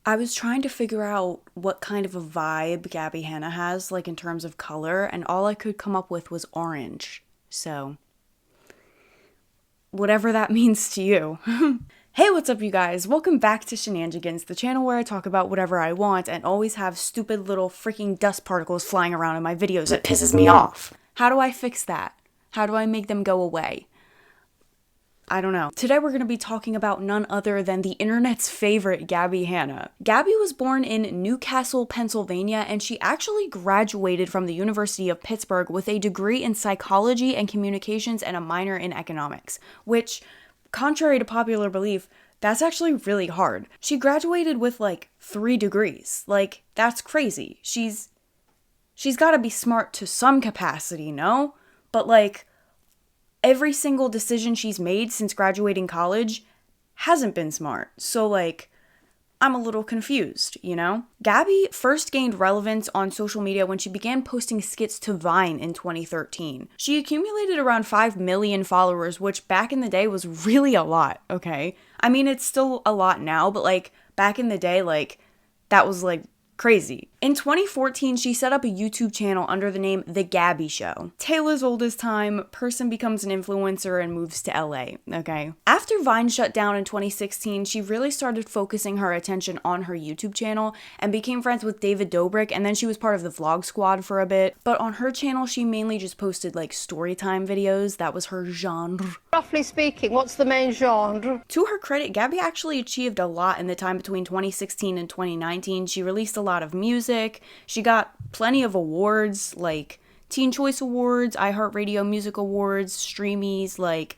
I was trying to figure out what kind of a vibe Gabbie Hanna has, like in terms of color, and all I could come up with was orange. So, whatever that means to you. Hey, what's up, you guys? Welcome back to Shenanigans, the channel where I talk about whatever I want and always have stupid little freaking dust particles flying around in my videos. It pisses me off. How do I fix that? How do I make them go away? I don't know. Today we're going to be talking about none other than the internet's favorite Gabbie Hanna. Gabbie was born in Newcastle, Pennsylvania, and she actually graduated from the University of Pittsburgh with a degree in psychology and communications and a minor in economics, which, contrary to popular belief, that's actually really hard. She graduated with like 3 degrees. Like, that's crazy. She's got to be smart to some capacity, no? But like, every single decision she's made since graduating college hasn't been smart. So like, I'm a little confused, you know? Gabbie first gained relevance on social media when she began posting skits to Vine in 2013. She accumulated around 5 million followers, which back in the day was really a lot, okay? I mean, it's still a lot now, but like, back in the day, like, that was like crazy. In 2014, she set up a YouTube channel under the name The Gabbie Show. Tale as old as time, person becomes an influencer and moves to LA, okay? After Vine shut down in 2016, she really started focusing her attention on her YouTube channel and became friends with David Dobrik, and then she was part of the Vlog Squad for a bit. But on her channel, she mainly just posted like storytime videos. That was her genre. Roughly speaking, what's the main genre? To her credit, Gabbie actually achieved a lot in the time between 2016 and 2019. She released a lot of music. She got plenty of awards like Teen Choice Awards, iHeartRadio Music Awards, Streamies, like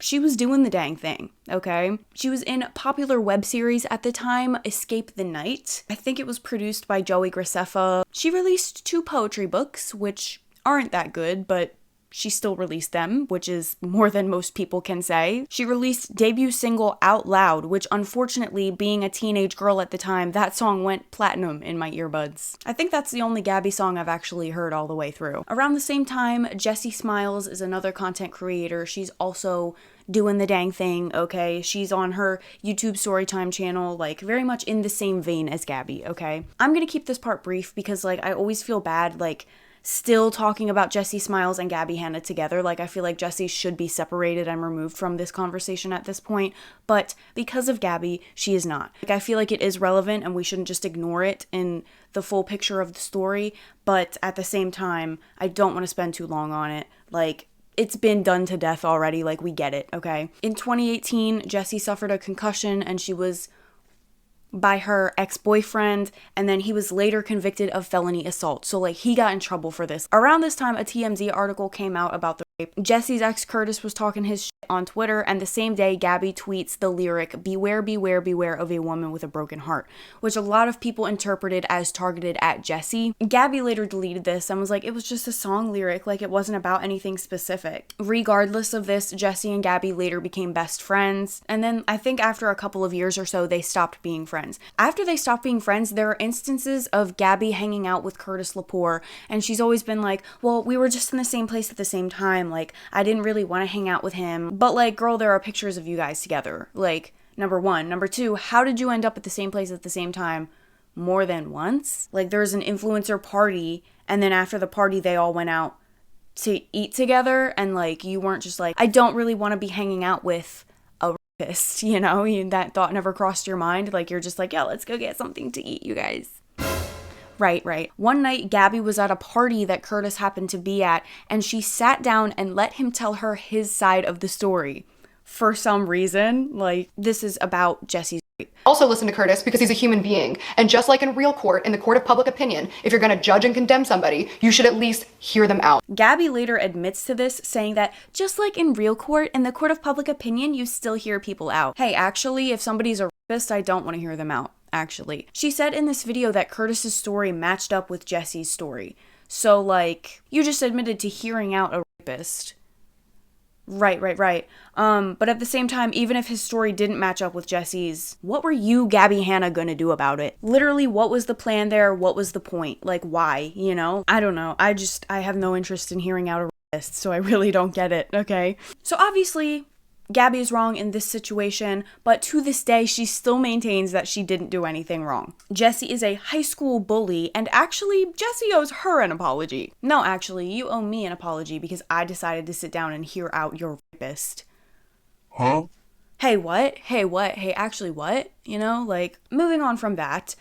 she was doing the dang thing, okay? She was in a popular web series at the time, Escape the Night. I think it was produced by Joey Graceffa. She released 2 poetry books, which aren't that good, but she still released them, which is more than most people can say. She released debut single Out Loud, which unfortunately, being a teenage girl at the time, that song went platinum in my earbuds. I think that's the only Gabbie song I've actually heard all the way through. Around the same time, JessiSmiles is another content creator. She's also doing the dang thing, okay? She's on her YouTube Storytime channel, like very much in the same vein as Gabbie, okay? I'm gonna keep this part brief because like I always feel bad, like still talking about JessiSmiles and Gabbie Hanna together. Like, I feel like Jessie should be separated and removed from this conversation at this point, but because of Gabbie, she is not. Like, I feel like it is relevant and we shouldn't just ignore it in the full picture of the story, but at the same time, I don't want to spend too long on it. Like, it's been done to death already, like, we get it, okay? In 2018, Jessie suffered a concussion and she was by her ex-boyfriend, and then he was later convicted of felony assault. So like he got in trouble for this. Around this time, a TMZ article came out about the rape. Jessie's ex Curtis was talking his shit on Twitter, and the same day Gabbie tweets the lyric, "Beware, beware, beware of a woman with a broken heart," which a lot of people interpreted as targeted at Jessie. Gabbie later deleted this and was like, it was just a song lyric, like it wasn't about anything specific. Regardless of this, Jessie and Gabbie later became best friends, and then I think after a couple of years or so, they stopped being friends. After they stopped being friends, there are instances of Gabbie hanging out with Curtis Lepore, and she's always been like, well, we were just in the same place at the same time, like, I didn't really want to hang out with him, but like, girl, there are pictures of you guys together, like, number one. Number two, how did you end up at the same place at the same time more than once? Like, there's an influencer party, and then after the party, they all went out to eat together, and like, you weren't just like, I don't really want to be hanging out with pissed, you know, that thought never crossed your mind. Like, you're just like, yeah, let's go get something to eat, you guys. Right. One night, Gabbie was at a party that Curtis happened to be at, and she sat down and let him tell her his side of the story. For some reason, like, this is about Jessie's rape. Also listen to Curtis because he's a human being. And just like in real court, in the court of public opinion, if you're gonna judge and condemn somebody, you should at least hear them out. Gabbie later admits to this, saying that just like in real court, in the court of public opinion, you still hear people out. Hey, actually, if somebody's a rapist, I don't want to hear them out, actually. She said in this video that Curtis's story matched up with Jessie's story. So, like, you just admitted to hearing out a rapist. Right. But at the same time, even if his story didn't match up with Jessie's, what were you, Gabbie Hanna, gonna do about it? Literally, what was the plan there? What was the point? Like, why, you know? I don't know. I have no interest in hearing out a rapist, so I really don't get it, okay? So obviously, Gabbie is wrong in this situation, but to this day, she still maintains that she didn't do anything wrong. Jessie is a high school bully, and actually, Jessie owes her an apology. No, actually, you owe me an apology because I decided to sit down and hear out your rapist. Huh? Hey, what? Hey, what? Hey, actually, what? You know, like, moving on from that,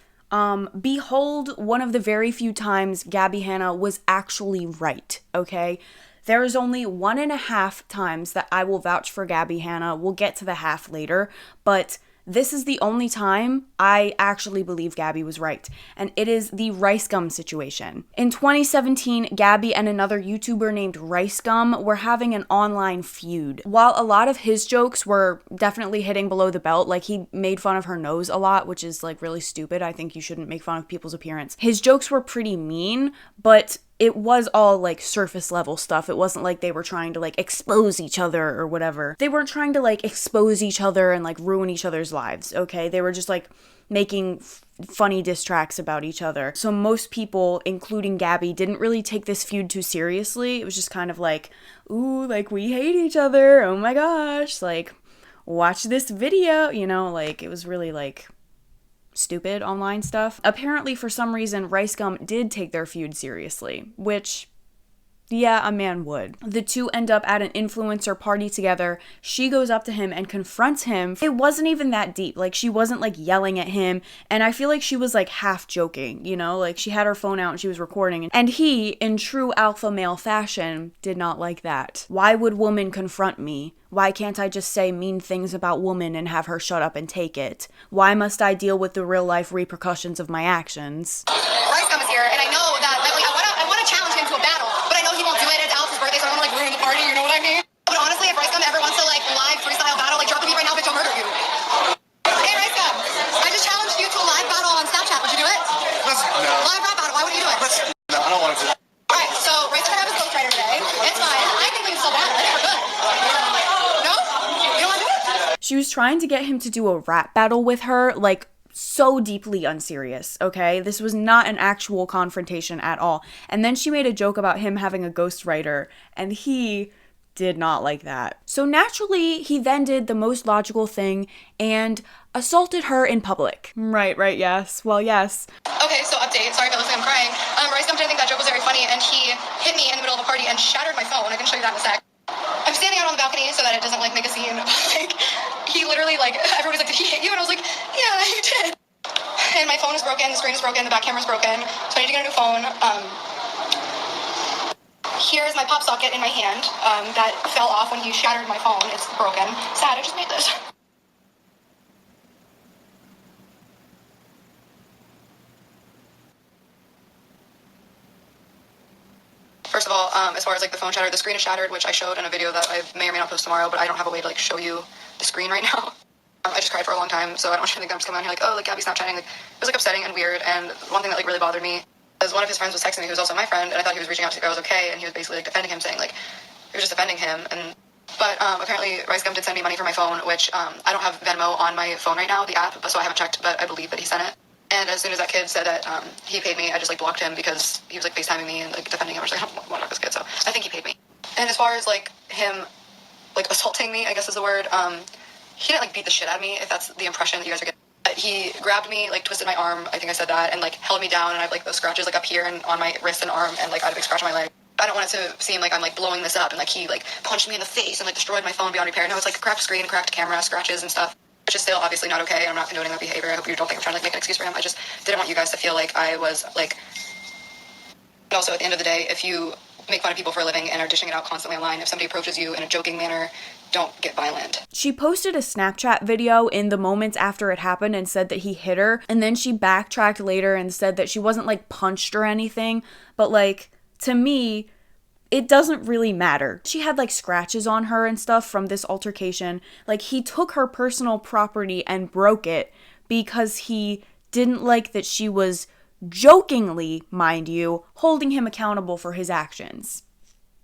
behold one of the very few times Gabbie Hanna was actually right, okay? There is only 1.5 times that I will vouch for Gabbie Hanna. We'll get to the half later, but this is the only time I actually believe Gabbie was right, and it is the RiceGum situation. In 2017, Gabbie and another YouTuber named RiceGum were having an online feud. While a lot of his jokes were definitely hitting below the belt, like he made fun of her nose a lot, which is like really stupid. I think you shouldn't make fun of people's appearance. His jokes were pretty mean, but it was all like surface level stuff. It wasn't like they were trying to like expose each other or whatever. They weren't trying to like expose each other and like ruin each other's lives, okay? They were just like making funny diss tracks about each other. So most people, including Gabbie, didn't really take this feud too seriously. It was just kind of like, ooh, like we hate each other. Oh my gosh, like watch this video, you know, like it was really like stupid online stuff. Apparently, for some reason, RiceGum did take their feud seriously, which, yeah, a man would. The two end up at an influencer party together. She goes up to him and confronts him. It wasn't even that deep. Like, she wasn't, like, yelling at him, and I feel like she was, like, half joking, you know? Like, she had her phone out and she was recording, and he, in true alpha male fashion, did not like that. Why would woman confront me? Why can't I just say mean things about woman and have her shut up and take it? Why must I deal with the real-life repercussions of my actions? RiceGum is here, and I know that like, I want to challenge him to a battle, but I know he won't do it. It's Alex's birthday, so I don't want to like ruin the party. You know what I mean? But honestly, if RiceGum ever wants to like live freestyle battle, like drop me right now, bitch, I'll murder you. Hey RiceGum, I just challenged you to a live battle on Snapchat. Would you do it? No. Live rap battle. Why would you do it? No, I don't want to. All right, so RiceGum have his ghostwriter today. It's fine. I think we can still battle. I think we're good. No? You don't want to do it? She was trying to get him to do a rap battle with her, like, so deeply unserious, okay? This was not an actual confrontation at all. And then she made a joke about him having a ghostwriter, and he did not like that. So naturally, he then did the most logical thing and assaulted her in public. Right, yes. Well, yes. Okay, so update. Sorry if it looks like I'm crying. RiceGum didn't think that joke was very funny, and he hit me in the middle of a party and shattered my phone. I can show you that in a sec. I'm standing out on the balcony so that it doesn't like make a scene. Like, he literally like, everybody's like, did he hit you? And I was like, yeah, he did. And my phone is broken, the screen is broken, the back camera is broken, so I need to get a new phone. Here's my pop socket in my hand that fell off when he shattered my phone. It's broken. Sad, I just made this. First of all, as far as like the phone shattered, the screen is shattered, which I showed in a video that I may or may not post tomorrow, but I don't have a way to like show you the screen right now. I just cried for a long time, so I don't want you to think I'm just coming out here like, oh, like Gabbie's Snapchatting. Like, it was like upsetting and weird, and one thing that like really bothered me is one of his friends was texting me, who was also my friend, and I thought he was reaching out to see if I was okay, and he was basically like defending him, saying like, he was just defending him, but apparently RiceGum did send me money for my phone, which I don't have Venmo on my phone right now, the app, but so I haven't checked, but I believe that he sent it. And as soon as that kid said that he paid me, I just like blocked him because he was like FaceTiming me and like defending him. I was like, I don't want to talk to this kid, so I think he paid me. And as far as like him like assaulting me, I guess is the word, he didn't like beat the shit out of me, if that's the impression that you guys are getting. He grabbed me, like twisted my arm, I think I said that, and like held me down, and I have like those scratches like up here and on my wrist and arm, and like I had a big scratch on my leg. I don't want it to seem like I'm like blowing this up and like he like punched me in the face and like destroyed my phone beyond repair. No, it's like cracked screen, cracked camera, scratches and stuff, which is still obviously not okay. I'm not condoning that behavior. I hope you don't think I'm trying to like make an excuse for him. I just didn't want you guys to feel like I was like. And also at the end of the day, if you make fun of people for a living and are dishing it out constantly online, if somebody approaches you in a joking manner, don't get violent. She posted a Snapchat video in the moments after it happened and said that he hit her, and then she backtracked later and said that she wasn't like punched or anything, but like to me it doesn't really matter. She had like scratches on her and stuff from this altercation. Like, he took her personal property and broke it because he didn't like that she was jokingly, mind you, holding him accountable for his actions.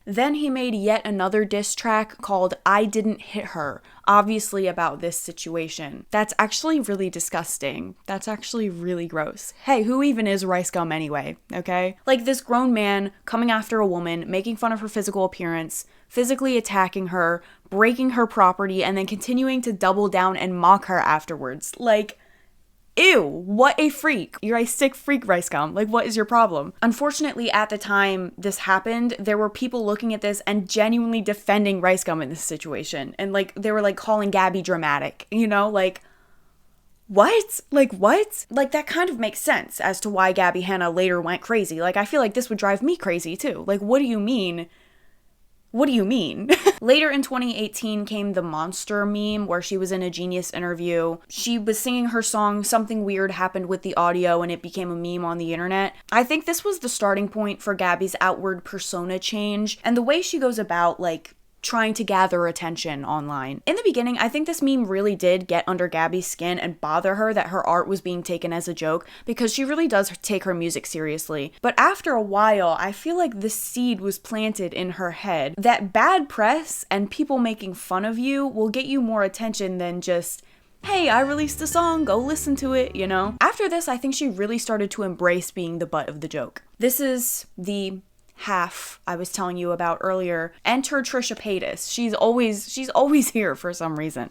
Then he made yet another diss track called I Didn't Hit Her, obviously about this situation. That's actually really disgusting. That's actually really gross. Hey, who even is RiceGum anyway, okay? Like this grown man coming after a woman, making fun of her physical appearance, physically attacking her, breaking her property, and then continuing to double down and mock her afterwards. Like, ew, what a freak. You're a sick freak, RiceGum. Like, what is your problem? Unfortunately, at the time this happened, there were people looking at this and genuinely defending RiceGum in this situation. And, like, they were, like, calling Gabbie dramatic, you know? Like, what? Like, what? Like, that kind of makes sense as to why Gabbie Hanna later went crazy. Like, I feel like this would drive me crazy, too. Like, what do you mean? What do you mean? Later in 2018 came the monster meme where she was in a Genius interview. She was singing her song, something weird happened with the audio and it became a meme on the internet. I think this was the starting point for Gabbie's outward persona change and the way she goes about, like, trying to gather attention online. In the beginning, I think this meme really did get under Gabbie's skin and bother her that her art was being taken as a joke because she really does take her music seriously. But after a while, I feel like this seed was planted in her head that bad press and people making fun of you will get you more attention than just, hey, I released a song, go listen to it, you know? After this, I think she really started to embrace being the butt of the joke. This is the half I was telling you about earlier. Enter Trisha Paytas. She's always here for some reason.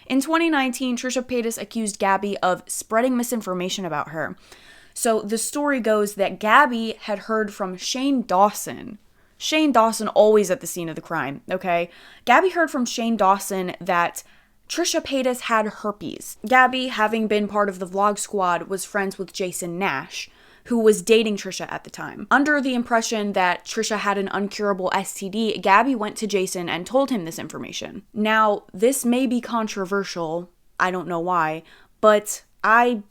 In 2019, Trisha Paytas accused Gabbie of spreading misinformation about her. So the story goes that Gabbie had heard from Shane Dawson. Shane Dawson always at the scene of the crime, okay? Gabbie heard from Shane Dawson that Trisha Paytas had herpes. Gabbie, having been part of the Vlog Squad, was friends with Jason Nash, who was dating Trisha at the time. Under the impression that Trisha had an uncurable STD, Gabbie went to Jason and told him this information. Now, this may be controversial, I don't know why, but I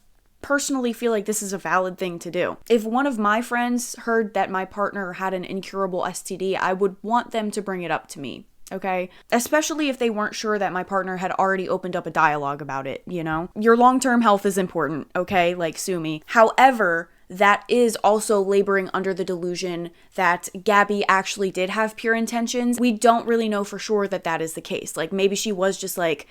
personally feel like this is a valid thing to do. If one of my friends heard that my partner had an incurable STD, I would want them to bring it up to me. Okay? Especially if they weren't sure that my partner had already opened up a dialogue about it, you know? Your long-term health is important, okay? Like, sue me. However, that is also laboring under the delusion that Gabbie actually did have pure intentions. We don't really know for sure that that is the case. Like, maybe she was just, like,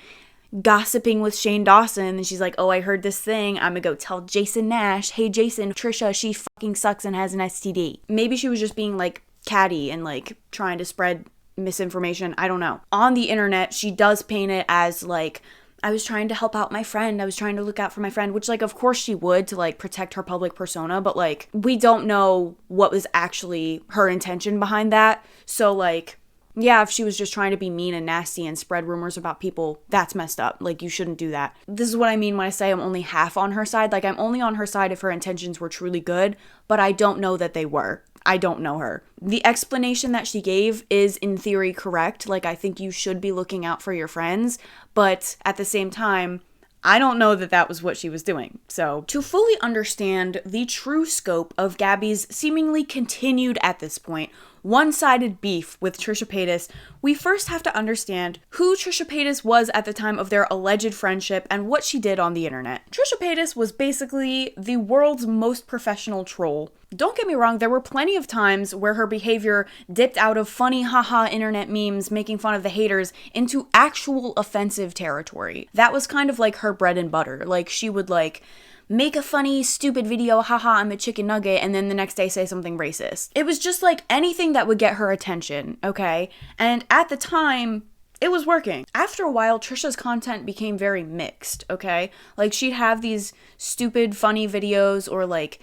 gossiping with Shane Dawson, and she's like, oh, I heard this thing, I'm gonna go tell Jason Nash, hey, Jason, Trisha, she fucking sucks and has an STD. Maybe she was just being, like, catty and, like, trying to spread misinformation. I don't know. On the internet, she does paint it as, like, I was trying to help out my friend. I was trying to look out for my friend, which, like, of course she would to, like, protect her public persona. But, like, we don't know what was actually her intention behind that. So, like, yeah, if she was just trying to be mean and nasty and spread rumors about people, that's messed up. Like, you shouldn't do that. This is what I mean when I say I'm only half on her side. Like, I'm only on her side if her intentions were truly good, but I don't know that they were. I don't know her. The explanation that she gave is in theory correct. Like, I think you should be looking out for your friends, but at the same time, I don't know that that was what she was doing. So, to fully understand the true scope of Gabbie's seemingly continued at this point one-sided beef with Trisha Paytas, we first have to understand who Trisha Paytas was at the time of their alleged friendship and what she did on the internet. Trisha Paytas was basically the world's most professional troll. Don't get me wrong, there were plenty of times where her behavior dipped out of funny haha internet memes making fun of the haters into actual offensive territory. That was kind of like her bread and butter. Like, she would, like, make a funny, stupid video, haha, I'm a chicken nugget, and then the next day say something racist. It was just like anything that would get her attention, okay? And at the time, it was working. After a while, Trisha's content became very mixed, okay? Like, she'd have these stupid, funny videos or, like,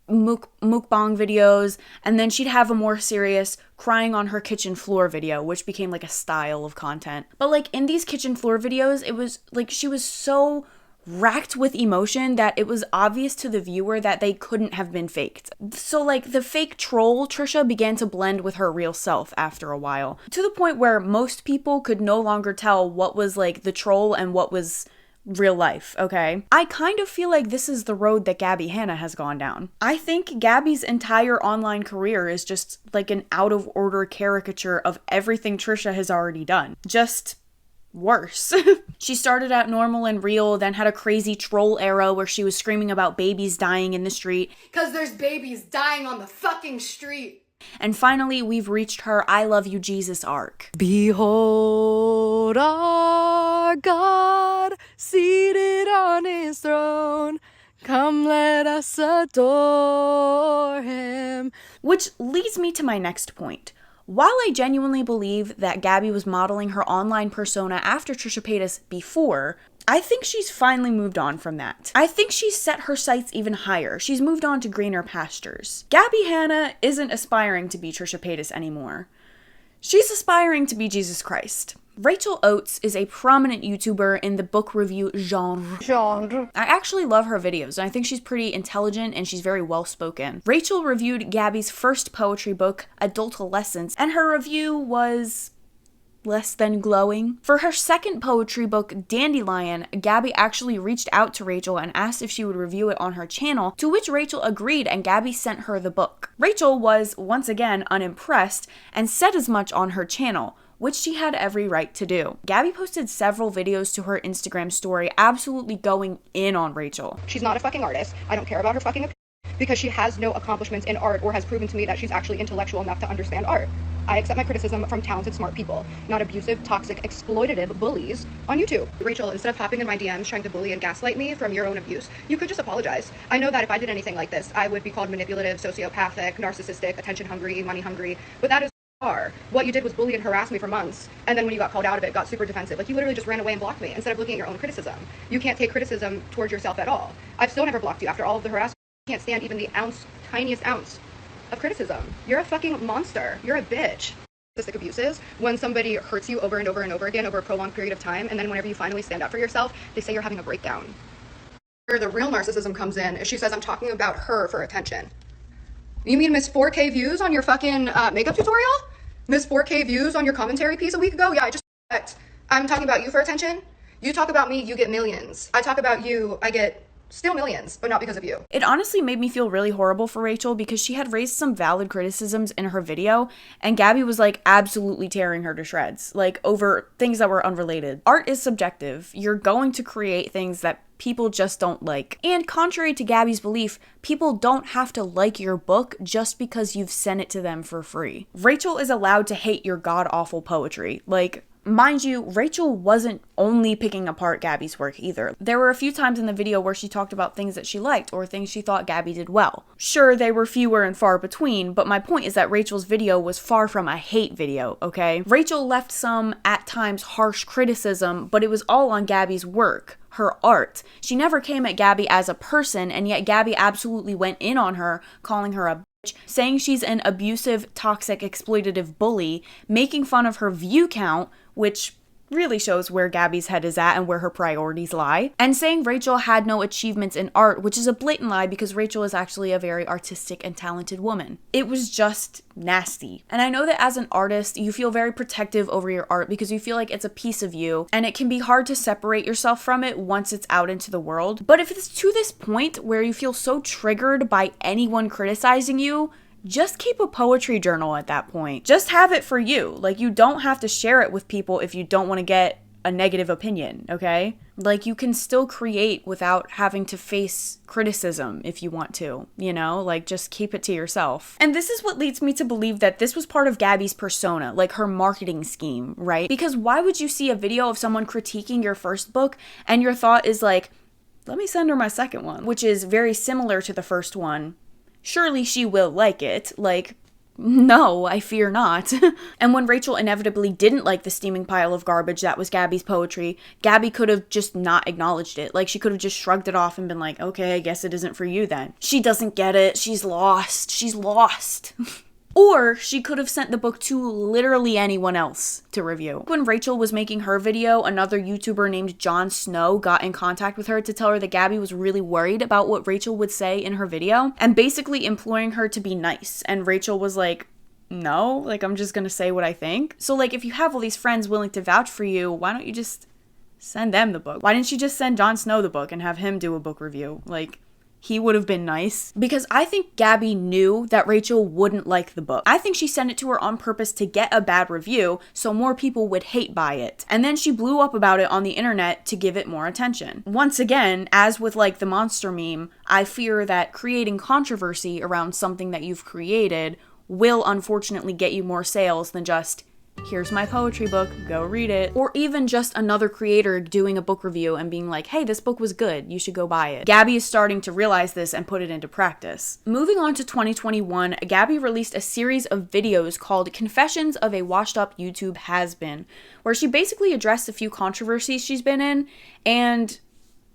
mukbang videos, and then she'd have a more serious crying on her kitchen floor video, which became, like, a style of content. But, like, in these kitchen floor videos, it was, like, she was so racked with emotion that it was obvious to the viewer that they couldn't have been faked. So, like, the fake troll Trisha began to blend with her real self after a while, to the point where most people could no longer tell what was, like, the troll and what was real life, okay? I kind of feel like this is the road that Gabbie Hanna has gone down. I think Gabbie's entire online career is just like an out-of-order caricature of everything Trisha has already done. Just worse. She started out normal and real, then had a crazy troll era where she was screaming about babies dying in the street. 'Cause there's babies dying on the fucking street. And finally, we've reached her I Love You Jesus arc. Behold our God seated on his throne. Come, let us adore him. Which leads me to my next point. While I genuinely believe that Gabbie was modeling her online persona after Trisha Paytas before, I think she's finally moved on from that. I think she's set her sights even higher. She's moved on to greener pastures. Gabbie Hanna isn't aspiring to be Trisha Paytas anymore. She's aspiring to be Jesus Christ. Rachel Oates is a prominent YouTuber in the book review genre. I actually love her videos, and I think she's pretty intelligent and she's very well spoken. Rachel reviewed Gabbie's first poetry book, Adultolescence, and her review was less than glowing. For her second poetry book, Dandelion, Gabbie actually reached out to Rachel and asked if she would review it on her channel, to which Rachel agreed and Gabbie sent her the book. Rachel was, once again, unimpressed and said as much on her channel, which she had every right to do. Gabbie posted several videos to her Instagram story absolutely going in on Rachel. She's not a fucking artist. I don't care about her fucking opinion because she has no accomplishments in art or has proven to me that she's actually intellectual enough to understand art. I accept my criticism from talented, smart people, not abusive, toxic, exploitative bullies on YouTube. Rachel, instead of hopping in my DMs trying to bully and gaslight me from your own abuse, you could just apologize. I know that if I did anything like this, I would be called manipulative, sociopathic, narcissistic, attention hungry, money hungry, but that is what you did was bully and harass me for months, and then when you got called out of it, got super defensive. Like, you literally just ran away and blocked me instead of looking at your own criticism. You can't take criticism towards yourself at all. I've still never blocked you after all of the harassment. You can't stand even the tiniest ounce of criticism. You're a fucking monster. You're a bitch. Narcissistic abuses, when somebody hurts you over and over and over again over a prolonged period of time, and then whenever you finally stand up for yourself, they say you're having a breakdown. Where the real narcissism comes in is she says I'm talking about her for attention. You mean Miss 4K views on your fucking makeup tutorial? Miss 4K views on your commentary piece a week ago? Yeah, I just I'm talking about you for attention. You talk about me, you get millions. I talk about you, I get still millions, but not because of you. It honestly made me feel really horrible for Rachel because she had raised some valid criticisms in her video, and Gabbie was like absolutely tearing her to shreds, like over things that were unrelated. Art is subjective. You're going to create things that people just don't like. And contrary to Gabbie's belief, people don't have to like your book just because you've sent it to them for free. Rachel is allowed to hate your god-awful poetry. Like, mind you, Rachel wasn't only picking apart Gabbie's work either. There were a few times in the video where she talked about things that she liked or things she thought Gabbie did well. Sure, they were fewer and far between, but my point is that Rachel's video was far from a hate video, okay? Rachel left some, at times, harsh criticism, but it was all on Gabbie's work, her art. She never came at Gabbie as a person, and yet Gabbie absolutely went in on her, calling her a bitch, saying she's an abusive, toxic, exploitative bully, making fun of her view count, which really shows where Gabbie's head is at and where her priorities lie, and saying Rachel had no achievements in art, which is a blatant lie because Rachel is actually a very artistic and talented woman. It was just nasty. And I know that as an artist, you feel very protective over your art because you feel like it's a piece of you, and it can be hard to separate yourself from it once it's out into the world. But if it's to this point where you feel so triggered by anyone criticizing you, just keep a poetry journal at that point. Just have it for you. Like, you don't have to share it with people if you don't want to get a negative opinion, okay? Like, you can still create without having to face criticism if you want to, you know? Like, just keep it to yourself. And this is what leads me to believe that this was part of Gabbie's persona, like her marketing scheme, right? Because why would you see a video of someone critiquing your first book and your thought is like, let me send her my second one, which is very similar to the first one. Surely she will like it. Like, no, I fear not. And when Rachel inevitably didn't like the steaming pile of garbage that was Gabbie's poetry, Gabbie could have just not acknowledged it. Like, she could have just shrugged it off and been like, okay, I guess it isn't for you then. She doesn't get it. She's lost. She's lost. Or she could have sent the book to literally anyone else to review. When Rachel was making her video, another YouTuber named Jon Snow got in contact with her to tell her that Gabbie was really worried about what Rachel would say in her video and basically imploring her to be nice. And Rachel was like, no, like, I'm just gonna say what I think. So, like, if you have all these friends willing to vouch for you, why don't you just send them the book? Why didn't you just send Jon Snow the book and have him do a book review? Like, he would have been nice. Because I think Gabbie knew that Rachel wouldn't like the book. I think she sent it to her on purpose to get a bad review so more people would hate buy it. And then she blew up about it on the internet to give it more attention. Once again, as with like the monster meme, I fear that creating controversy around something that you've created will unfortunately get you more sales than just, here's my poetry book, go read it. Or even just another creator doing a book review and being like, hey, this book was good, you should go buy it. Gabbie is starting to realize this and put it into practice. Moving on to 2021, Gabbie released a series of videos called Confessions of a Washed Up YouTube Has-Been, where she basically addressed a few controversies she's been in and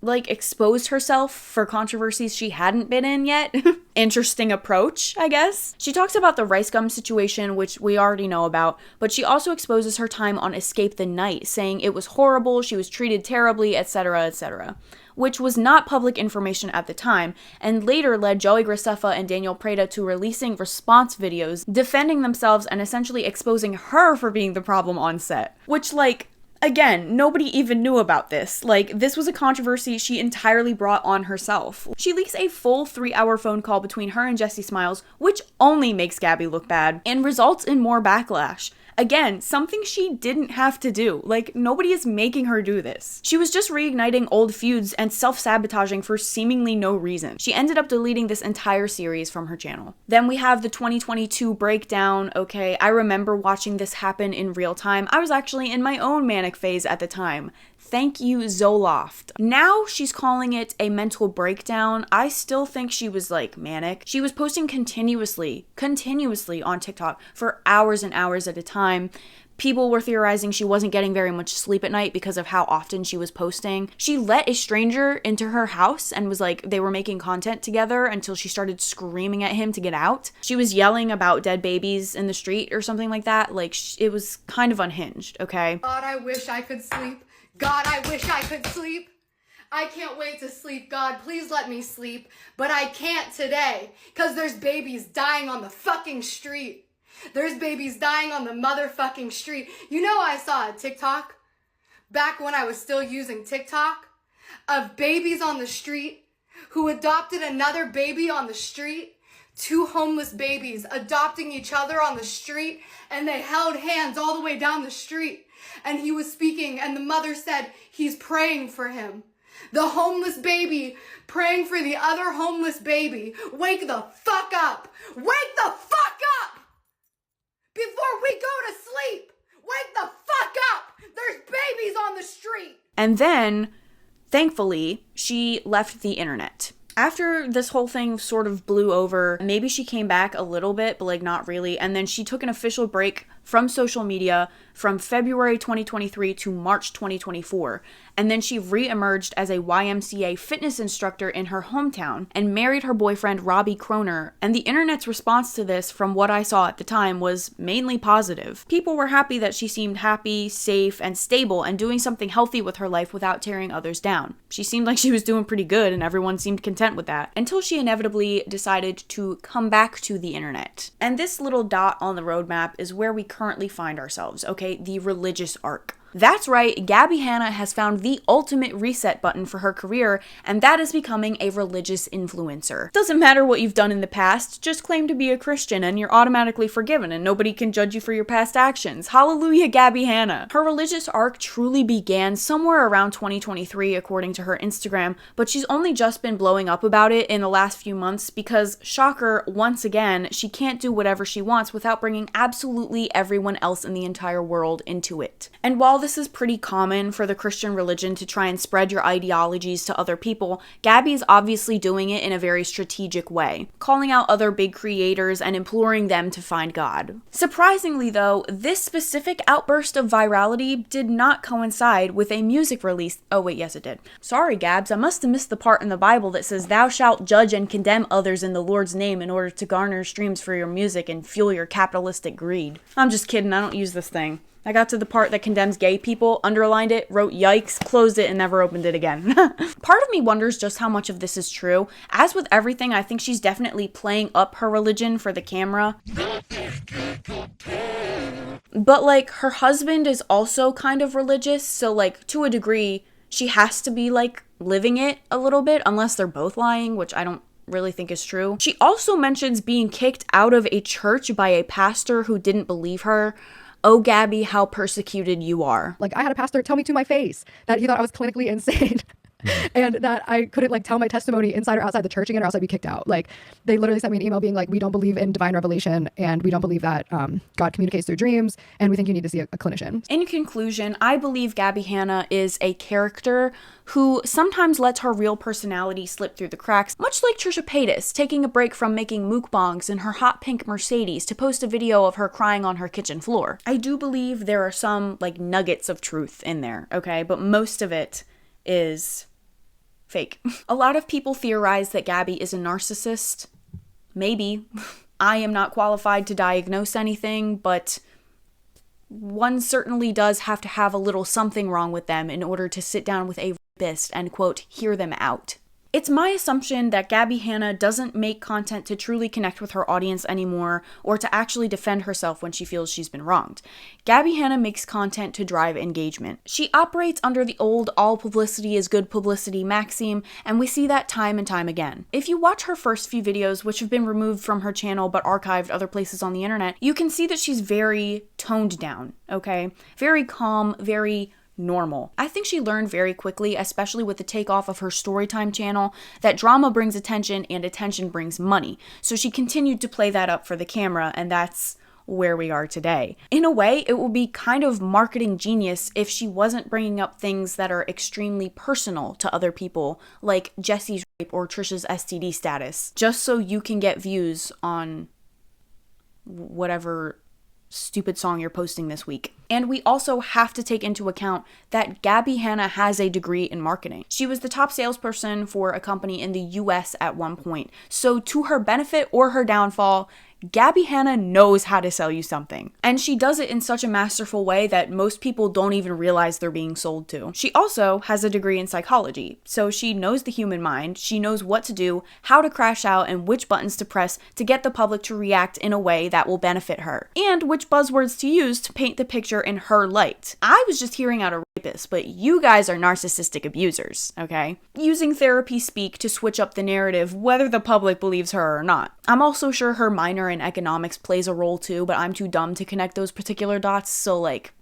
exposed herself for controversies she hadn't been in yet. Interesting approach, I guess. She talks about the RiceGum situation, which we already know about, but she also exposes her time on Escape the Night, saying it was horrible, she was treated terribly, etc., etc., which was not public information at the time, and later led Joey Graceffa and Daniel Prada to releasing response videos, defending themselves and essentially exposing her for being the problem on set. Which, again, nobody even knew about this. This was a controversy she entirely brought on herself. She leaks a full 3-hour phone call between her and JessiSmiles, which only makes Gabbie look bad, and results in more backlash. Again, something she didn't have to do. Nobody is making her do this. She was just reigniting old feuds and self-sabotaging for seemingly no reason. She ended up deleting this entire series from her channel. Then we have the 2022 breakdown. Okay, I remember watching this happen in real time. I was actually in my own manic phase at the time. Thank you, Zoloft. Now she's calling it a mental breakdown. I still think she was manic. She was posting continuously on TikTok for hours and hours at a time. People were theorizing she wasn't getting very much sleep at night because of how often she was posting. She let a stranger into her house and was they were making content together until she started screaming at him to get out. She was yelling about dead babies in the street or something like that. It was kind of unhinged, okay? God, I wish I could sleep. God, I wish I could sleep. I can't wait to sleep. God, please let me sleep. But I can't today, because there's babies dying on the fucking street. There's babies dying on the motherfucking street. You know, I saw a TikTok back when I was still using TikTok of babies on the street who adopted another baby on the street. 2 homeless babies adopting each other on the street, and they held hands all the way down the street. And he was speaking, and the mother said, he's praying for him. The homeless baby praying for the other homeless baby. Wake the fuck up. Wake the fuck up before we go to sleep. Wake the fuck up. There's babies on the street. And then, thankfully, she left the internet. After this whole thing sort of blew over, maybe she came back a little bit, but not really. And then she took an official break from social media from February 2023 to March 2024. And then she re-emerged as a YMCA fitness instructor in her hometown and married her boyfriend Robbie Croner. And the internet's response to this, from what I saw at the time, was mainly positive. People were happy that she seemed happy, safe, and stable and doing something healthy with her life without tearing others down. She seemed like she was doing pretty good and everyone seemed content with that, until she inevitably decided to come back to the internet. And this little dot on the roadmap is where we currently find ourselves, okay? The religious arc. That's right, Gabbie Hanna has found the ultimate reset button for her career, and that is becoming a religious influencer. Doesn't matter what you've done in the past, just claim to be a Christian and you're automatically forgiven and nobody can judge you for your past actions. Hallelujah, Gabbie Hanna. Her religious arc truly began somewhere around 2023 according to her Instagram, but she's only just been blowing up about it in the last few months because, shocker, once again, she can't do whatever she wants without bringing absolutely everyone else in the entire world into it. And while this is pretty common for the Christian religion to try and spread your ideologies to other people, Gabbie is obviously doing it in a very strategic way, calling out other big creators and imploring them to find God. Surprisingly though, this specific outburst of virality did not coincide with a music release. Oh wait, yes it did. Sorry Gabs, I must have missed the part in the Bible that says thou shalt judge and condemn others in the Lord's name in order to garner streams for your music and fuel your capitalistic greed. I'm just kidding, I don't use this thing. I got to the part that condemns gay people, underlined it, wrote yikes, closed it, and never opened it again. Part of me wonders just how much of this is true. As with everything, I think she's definitely playing up her religion for the camera. But, her husband is also kind of religious, so, to a degree, she has to be, living it a little bit, unless they're both lying, which I don't really think is true. She also mentions being kicked out of a church by a pastor who didn't believe her. Oh, Gabbie, how persecuted you are. I had a pastor tell me to my face that he thought I was clinically insane. and that I couldn't like tell my testimony inside or outside the church again, or else I'd be kicked out. Like they literally sent me an email being like, we don't believe in divine revelation, and we don't believe that God communicates through dreams, and we think you need to see a clinician. In conclusion, I believe Gabbie Hanna is a character who sometimes lets her real personality slip through the cracks, much like Trisha Paytas taking a break from making mukbangs in her hot pink Mercedes to post a video of her crying on her kitchen floor. I do believe there are some like nuggets of truth in there, okay? But most of it is fake. A lot of people theorize that Gabbie is a narcissist. Maybe. I am not qualified to diagnose anything, but one certainly does have to have a little something wrong with them in order to sit down with a rapist and, quote, hear them out. It's my assumption that Gabbie Hanna doesn't make content to truly connect with her audience anymore or to actually defend herself when she feels she's been wronged. Gabbie Hanna makes content to drive engagement. She operates under the old all publicity is good publicity maxim, and we see that time and time again. If you watch her first few videos, which have been removed from her channel but archived other places on the internet, you can see that she's very toned down, okay? Very calm, very normal. I think she learned very quickly, especially with the takeoff of her Storytime channel, that drama brings attention and attention brings money. So she continued to play that up for the camera, and that's where we are today. In a way, it would be kind of marketing genius if she wasn't bringing up things that are extremely personal to other people, like Jesse's rape or Trisha's STD status, just so you can get views on whatever stupid song you're posting this week. And we also have to take into account that Gabbie Hanna has a degree in marketing. She was the top salesperson for a company in the US at one point. So to her benefit or her downfall, Gabbie Hanna knows how to sell you something. And she does it in such a masterful way that most people don't even realize they're being sold to. She also has a degree in psychology, so she knows the human mind, she knows what to do, how to crash out, and which buttons to press to get the public to react in a way that will benefit her, and which buzzwords to use to paint the picture in her light. I was just hearing out a rapist, but you guys are narcissistic abusers, okay? Using therapy speak to switch up the narrative, whether the public believes her or not. I'm also sure her minor in economics plays a role too, but I'm too dumb to connect those particular dots, so like,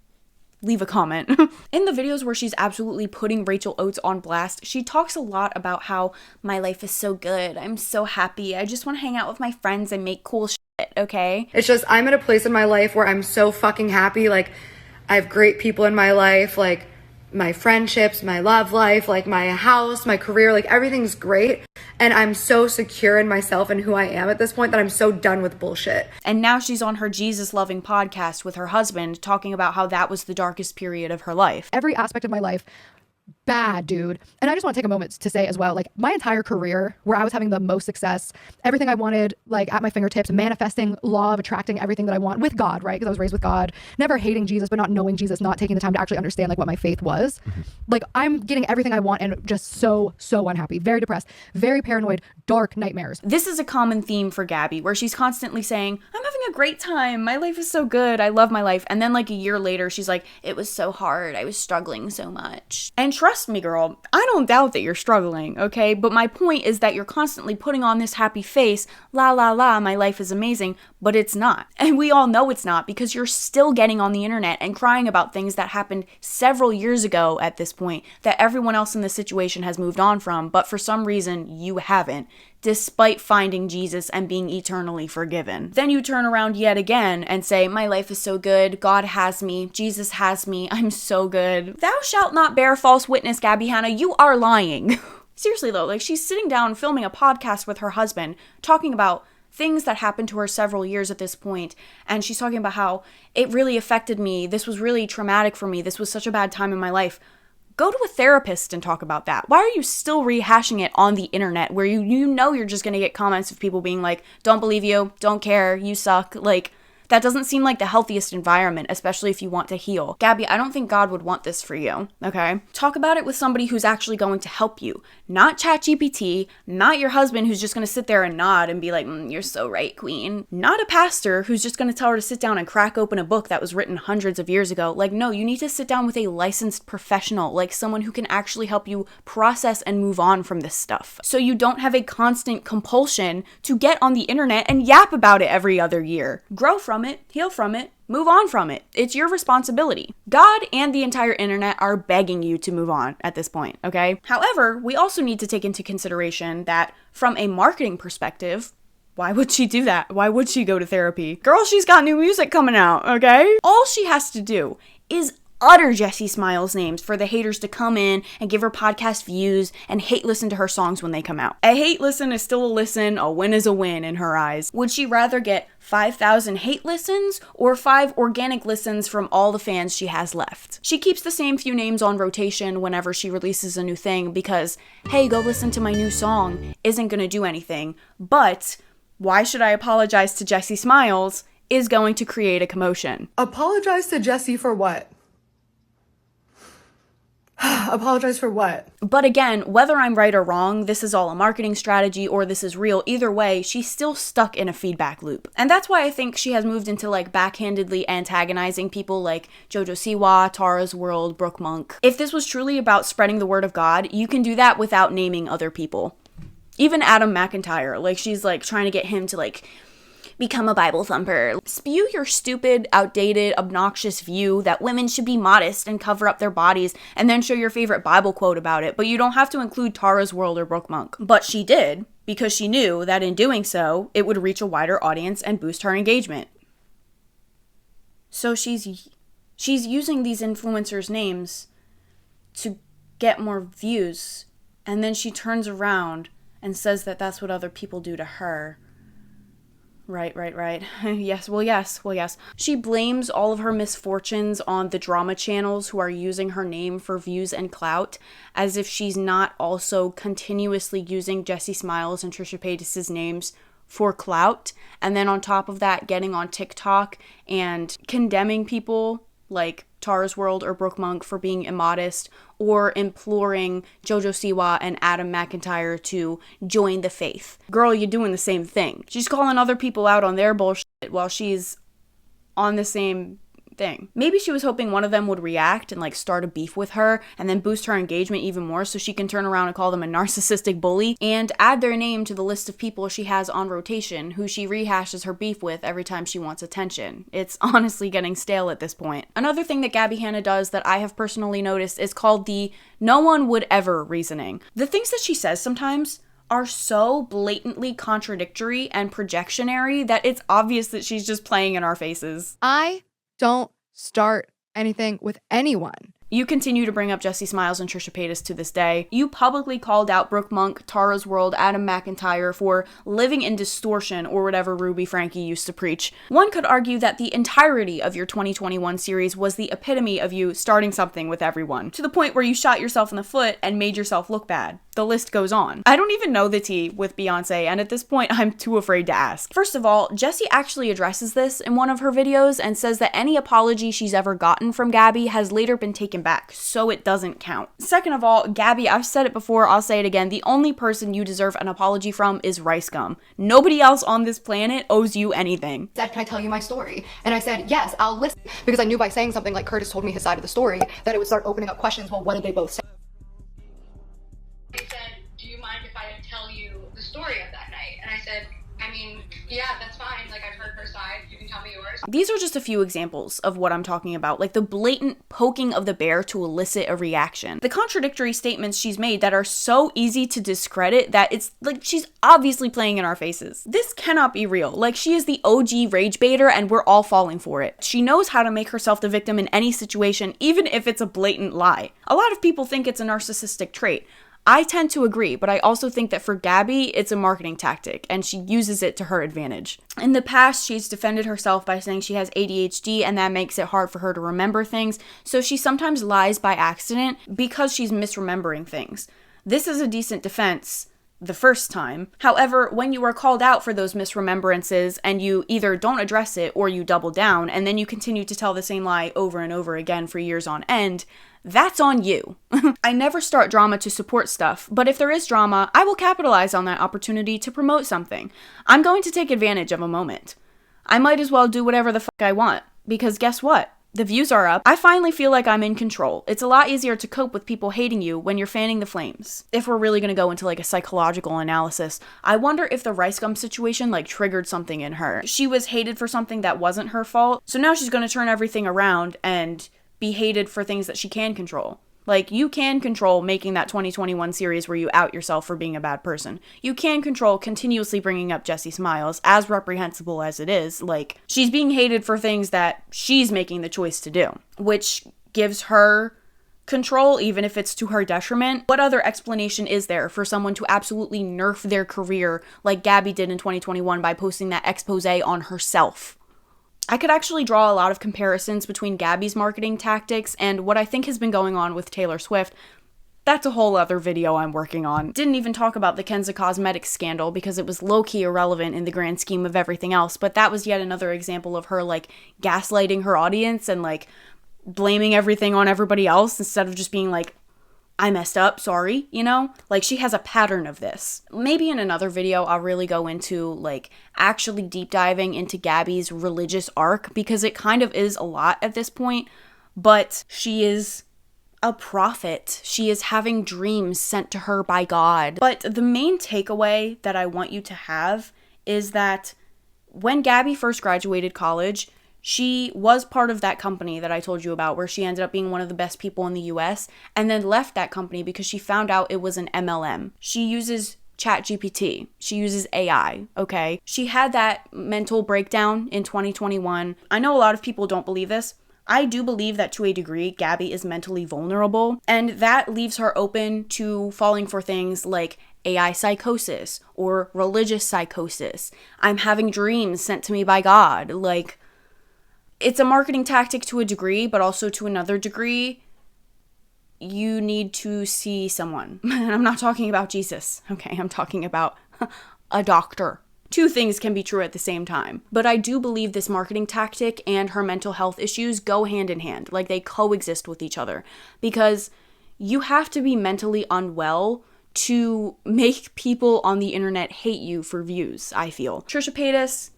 leave a comment. In the videos where she's absolutely putting Rachel Oates on blast, she talks a lot about how my life is so good, I'm so happy, I just want to hang out with my friends and make cool shit, okay? It's just, I'm at a place in my life where I'm so fucking happy. Like, I have great people in my life, like my friendships, my love life, like my house, my career, like everything's great. And I'm so secure in myself and who I am at this point that I'm so done with bullshit. And now she's on her Jesus-loving podcast with her husband talking about how that was the darkest period of her life. Every aspect of my life, bad, dude. And I just want to take a moment to say as well, like my entire career where I was having the most success, everything I wanted, like at my fingertips, manifesting, law of attracting everything that I want with God, right? Because I was raised with God, never hating Jesus, but not knowing Jesus, not taking the time to actually understand like what my faith was. Like I'm getting everything I want and just so unhappy, very depressed, very paranoid, dark nightmares. This is a common theme for Gabbie, where she's constantly saying, I'm having a great time, my life is so good, I love my life. And then like a year later, she's like, it was so hard, I was struggling so much. And trust me, girl, I don't doubt that you're struggling, okay? But my point is that you're constantly putting on this happy face, la la la, my life is amazing, but it's not. And we all know it's not because you're still getting on the internet and crying about things that happened several years ago at this point that everyone else in the situation has moved on from, but for some reason you haven't, despite finding Jesus and being eternally forgiven. Then you turn around yet again and say, my life is so good, God has me, Jesus has me, I'm so good. Thou shalt not bear false witness, Gabbie Hanna, you are lying. Seriously though, like she's sitting down filming a podcast with her husband, talking about things that happened to her several years at this point, and she's talking about how it really affected me, this was really traumatic for me, this was such a bad time in my life. Go to a therapist and talk about that. Why are you still rehashing it on the internet where you know you're just going to get comments of people being like, don't believe you, don't care, you suck, like... That doesn't seem like the healthiest environment, especially if you want to heal. Gabbie, I don't think God would want this for you, okay? Talk about it with somebody who's actually going to help you. Not ChatGPT, not your husband who's just going to sit there and nod and be like, you're so right, queen. Not a pastor who's just going to tell her to sit down and crack open a book that was written hundreds of years ago. Like, no, you need to sit down with a licensed professional, like someone who can actually help you process and move on from this stuff. So you don't have a constant compulsion to get on the internet and yap about it every other year. Grow from it, heal from it, Move on from it. It's your responsibility. God and the entire internet are begging you to move on at this point, okay? However, we also need to take into consideration that from a marketing perspective, why would she do that? Why would she go to therapy? Girl, she's got new music coming out, okay? All she has to do is utter JessiSmiles names for the haters to come in and give her podcast views and hate listen to her songs when they come out. A hate listen is still a listen, a win is a win in her eyes. Would she rather get 5,000 hate listens or 5 organic listens from all the fans she has left? She keeps the same few names on rotation whenever she releases a new thing because, hey, go listen to my new song isn't gonna do anything, but why should I apologize to JessiSmiles is going to create a commotion. Apologize to Jessie for what? Apologize for what? But again, whether I'm right or wrong, this is all a marketing strategy or this is real, either way, she's still stuck in a feedback loop. And that's why I think she has moved into like backhandedly antagonizing people like Jojo Siwa, Tara's World, Brooke Monk. If this was truly about spreading the word of God, you can do that without naming other people. Even Adam McIntyre, like she's like trying to get him to like become a Bible thumper. Spew your stupid, outdated, obnoxious view that women should be modest and cover up their bodies and then show your favorite Bible quote about it, but you don't have to include Tara's World or Brooke Monk. But she did, because she knew that in doing so, it would reach a wider audience and boost her engagement. So she's using these influencers' names to get more views, and then she turns around and says that that's what other people do to her. Right. Yes. She blames all of her misfortunes on the drama channels who are using her name for views and clout, as if she's not also continuously using JessiSmiles and Trisha Paytas' names for clout, and then on top of that, getting on TikTok and condemning people like Tara's World or Brooke Monk for being immodest, or imploring Jojo Siwa and Adam McIntyre to join the faith. Girl, you're doing the same thing. She's calling other people out on their bullshit while she's on the same thing. Maybe she was hoping one of them would react and like start a beef with her and then boost her engagement even more so she can turn around and call them a narcissistic bully and add their name to the list of people she has on rotation who she rehashes her beef with every time she wants attention. It's honestly getting stale at this point. Another thing that Gabbie Hanna does that I have personally noticed is called the no one would ever reasoning. The things that she says sometimes are so blatantly contradictory and projectionary that it's obvious that she's just playing in our faces. I don't start anything with anyone. You continue to bring up JessiSmiles and Trisha Paytas to this day. You publicly called out Brooke Monk, Tara's World, Adam McIntyre for living in distortion or whatever Ruby Frankie used to preach. One could argue that the entirety of your 2021 series was the epitome of you starting something with everyone, to the point where you shot yourself in the foot and made yourself look bad. The list goes on. I don't even know the tea with Beyonce, and at this point, I'm too afraid to ask. First of all, Jessie actually addresses this in one of her videos and says that any apology she's ever gotten from Gabbie has later been taken back, so it doesn't count. Second of all, Gabbie, I've said it before, I'll say it again, the only person you deserve an apology from is RiceGum. Nobody else on this planet owes you anything. Said, can I tell you my story? And I said, yes, I'll listen. Because I knew by saying something like Curtis told me his side of the story, that it would start opening up questions. Well, what did they both say? He said, do you mind if I tell you the story of that night? And I said, I mean, yeah, that's fine. Like, I've heard her side. You can tell me yours. These are just a few examples of what I'm talking about, like the blatant poking of the bear to elicit a reaction. The contradictory statements she's made that are so easy to discredit that it's like she's obviously playing in our faces. This cannot be real. Like, she is the OG rage baiter and we're all falling for it. She knows how to make herself the victim in any situation, even if it's a blatant lie. A lot of people think it's a narcissistic trait. I tend to agree, but I also think that for Gabbie, it's a marketing tactic, and she uses it to her advantage. In the past, she's defended herself by saying she has ADHD, and that makes it hard for her to remember things, so she sometimes lies by accident because she's misremembering things. This is a decent defense the first time. However, when you are called out for those misremembrances and you either don't address it or you double down, and then you continue to tell the same lie over and over again for years on end, that's on you. I never start drama to support stuff, but if there is drama, I will capitalize on that opportunity to promote something. I'm going to take advantage of a moment. I might as well do whatever the fuck I want, because guess what? The views are up. I finally feel like I'm in control. It's a lot easier to cope with people hating you when you're fanning the flames. If we're really gonna go into like a psychological analysis, I wonder if the RiceGum situation like triggered something in her. She was hated for something that wasn't her fault, so now she's gonna turn everything around and be hated for things that she can control. Like, you can control making that 2021 series where you out yourself for being a bad person. You can control continuously bringing up JessiSmiles, as reprehensible as it is. Like, she's being hated for things that she's making the choice to do, which gives her control, even if it's to her detriment. What other explanation is there for someone to absolutely nerf their career like Gabbie did in 2021 by posting that expose on herself? I could actually draw a lot of comparisons between Gabbie's marketing tactics and what I think has been going on with Taylor Swift. That's a whole other video I'm working on. Didn't even talk about the Kenza Cosmetics scandal because it was low-key irrelevant in the grand scheme of everything else, but that was yet another example of her, like, gaslighting her audience and, like, blaming everything on everybody else instead of just being like, I messed up, sorry, you know? Like, she has a pattern of this. Maybe in another video, I'll really go into, like, actually deep diving into Gabbie's religious arc, because it kind of is a lot at this point, but she is a prophet. She is having dreams sent to her by God. But the main takeaway that I want you to have is that when Gabbie first graduated college, she was part of that company that I told you about where she ended up being one of the best people in the US and then left that company because she found out it was an MLM. She uses ChatGPT. She uses AI, okay? She had that mental breakdown in 2021. I know a lot of people don't believe this. I do believe that to a degree, Gabbie is mentally vulnerable, and that leaves her open to falling for things like AI psychosis or religious psychosis. I'm having dreams sent to me by God. Like, it's a marketing tactic to a degree, but also to another degree, you need to see someone. And I'm not talking about Jesus, okay? I'm talking about a doctor. Two things can be true at the same time. But I do believe this marketing tactic and her mental health issues go hand in hand. Like, they coexist with each other. Because you have to be mentally unwell to make people on the internet hate you for views, I feel. Trisha Paytas,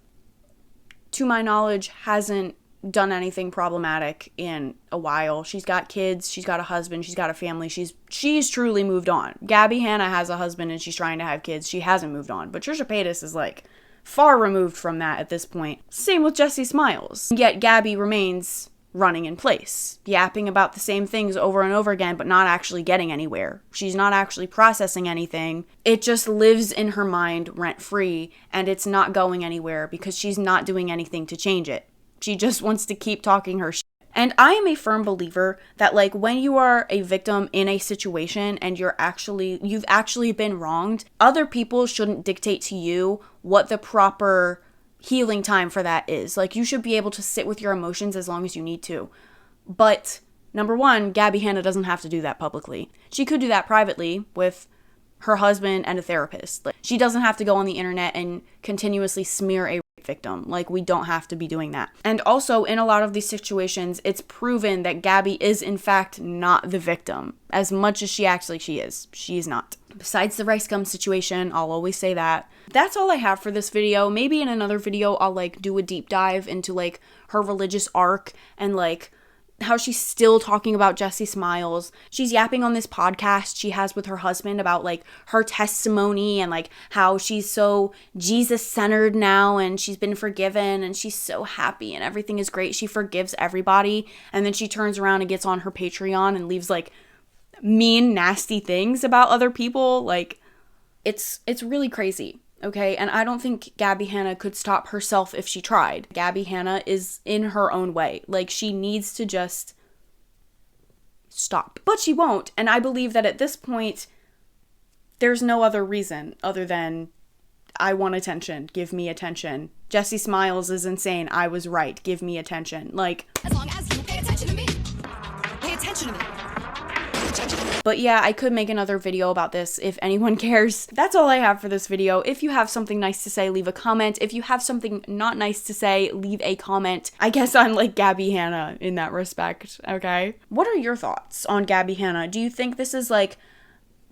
to my knowledge, hasn't done anything problematic in a while. She's got kids, she's got a husband, she's got a family, she's truly moved on. Gabbie Hanna has a husband and she's trying to have kids. She hasn't moved on. But Trisha Paytas is like far removed from that at this point. Same with JessiSmiles. Yet Gabbie remains running in place, yapping about the same things over and over again, but not actually getting anywhere. She's not actually processing anything. It just lives in her mind rent-free, and it's not going anywhere because she's not doing anything to change it. She just wants to keep talking her shit. And I am a firm believer that, like, when you are a victim in a situation and you've actually been wronged, other people shouldn't dictate to you what the proper healing time for that is. Like, you should be able to sit with your emotions as long as you need to. But number one, Gabbie Hanna doesn't have to do that publicly. She could do that privately with her husband and a therapist. Like, she doesn't have to go on the internet and continuously smear a victim. Like, we don't have to be doing that. And also, in a lot of these situations, it's proven that Gabbie is in fact not the victim. As much as she acts like she is, she's not. Besides the RiceGum situation, I'll always say that. That's all I have for this video. Maybe in another video, I'll like do a deep dive into like her religious arc and like how she's still talking about JessiSmiles. She's yapping on this podcast she has with her husband about like her testimony and like how she's so Jesus-centered now and she's been forgiven and she's so happy and everything is great. She forgives everybody, and then she turns around and gets on her Patreon and leaves like mean, nasty things about other people. Like, it's really crazy. Okay, and I don't think Gabbie Hanna could stop herself if she tried. Gabbie Hanna is in her own way. Like, she needs to just stop. But she won't, and I believe that at this point, there's no other reason other than, I want attention, give me attention. JessiSmiles is insane, I was right, give me attention. Like, as long as you pay attention to me. Pay attention to me. But yeah, I could make another video about this if anyone cares. That's all I have for this video. If you have something nice to say, leave a comment. If you have something not nice to say, leave a comment. I guess I'm like Gabbie Hanna in that respect, okay? What are your thoughts on Gabbie Hanna? Do you think this is like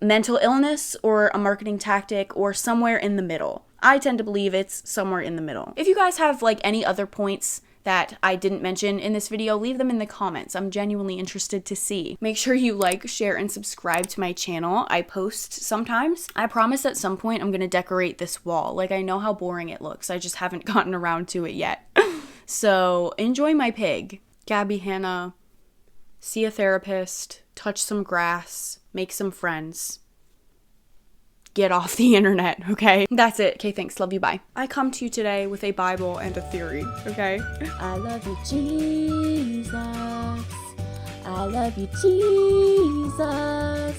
mental illness or a marketing tactic or somewhere in the middle? I tend to believe it's somewhere in the middle. If you guys have like any other points that I didn't mention in this video, leave them in the comments. I'm genuinely interested to see. Make sure you like, share, and subscribe to my channel. I post sometimes. I promise at some point I'm gonna decorate this wall. Like, I know how boring it looks. I just haven't gotten around to it yet. So enjoy my pig. Gabbie Hanna, see a therapist, touch some grass, make some friends. Get off the internet, okay? That's it. Okay, thanks. Love you. Bye. I come to you today with a Bible and a theory, okay? I love you, Jesus. I love you, Jesus.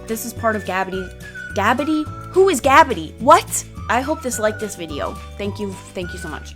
This is part of Gabbie. Gabbie? Who is Gabbie? What? I hope this liked this video. Thank you so much.